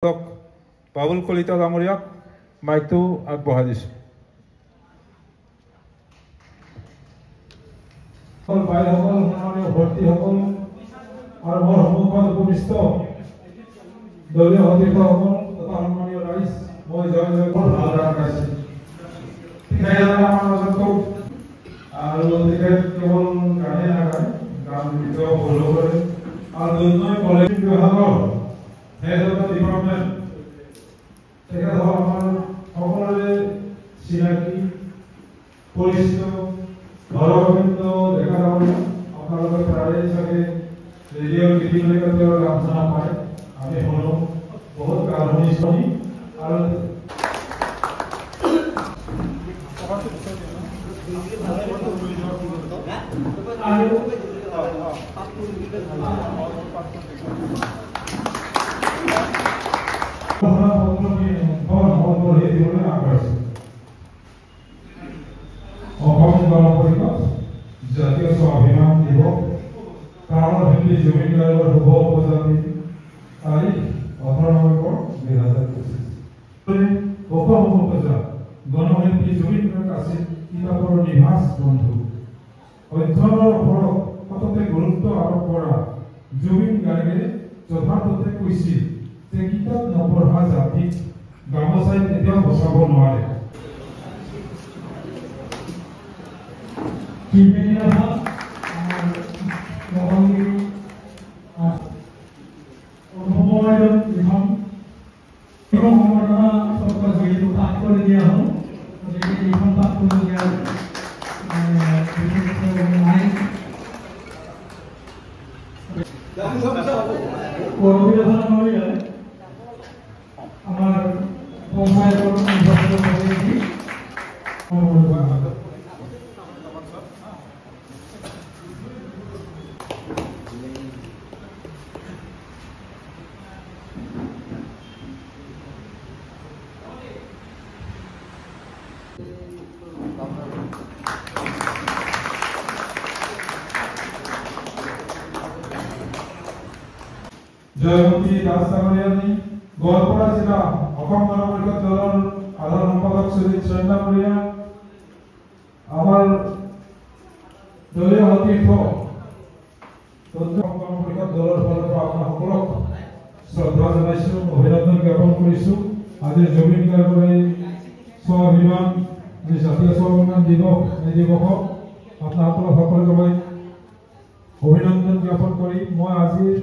বাবুল কলিতা ডাঙৰীয়াক মাইকটো আগবঢ়াই দিছোঁ। বাইসকল, সন্মানীয় ভৰ্তিসকল আৰু মোৰ সন্মুখত উপবিষ্ট দলীয় সতীৰ্থসকল তথা সন্মানীয় ৰাইজ, মই জয় জয় বৰ ভাল গান গাইছে। আমাৰ মাজত আৰু তেখেত কেৱল গানেই নাগায়, গান গীতেও ভাল কৰে আৰু দুজনে কলেজ বিভাগৰ হেড অফ দ্য ডিপাৰ্টমেণ্ট তেখেত হ'ল আমাৰ সকলোৰে চিনাকি পৰিচিত ধৰগোবিন্দ ডেকা ডাঙৰীয়া। আপোনালোকে প্ৰায়ে চাগে ৰেডিঅ'ৰ গীতিমালিকা তেওঁৰ গান শুনা পায়, আমি শুনো, বহুত গান শুনিছোঁ আৰু জাতীয় স্বাভিমান দিৱস প্ৰাৰম্ভিক জুবিন গাৰ্গৰ শুভ প্ৰজাতি তাৰিখ 18 নৱেম্বৰ 2025। গণশিল্পী জুবিন গাৰ্গ আছিল কিতাপৰ নিভাঁজ বন্ধু। অধ্যয়নৰ ওপৰত সততে গুৰুত্ব আৰোপ কৰা জুবিন গাৰ্গে যথাৰ্থতে কৈছিল যে কিতাপ নপঢ়া জাতিক গামোচাই কেতিয়াও বচাব নোৱাৰে। জয়মতী দাস ডাঙৰীয়ানী, গোৱালপাৰা জিলা অসম গণ পৰিষদ দলৰ সাধাৰণ সম্পাদক সুজিত শৰ্মা ডাঙৰীয়া, আমাৰ দলীয় সতীৰ্থ গণ পৰিষদ দলৰ ফালৰ পৰা আপোনাসকলক শ্ৰদ্ধা জনাইছোঁ, অভিনন্দন জ্ঞাপন কৰিছোঁ। আজি জুবিন গাৰ্গৰ এই স্বাভিমান জাতীয় স্বাভিমান দিৱস, এই দিৱসত আপোনাসকলক সকলোকে অভিনন্দন জ্ঞাপন কৰি মই আজিৰ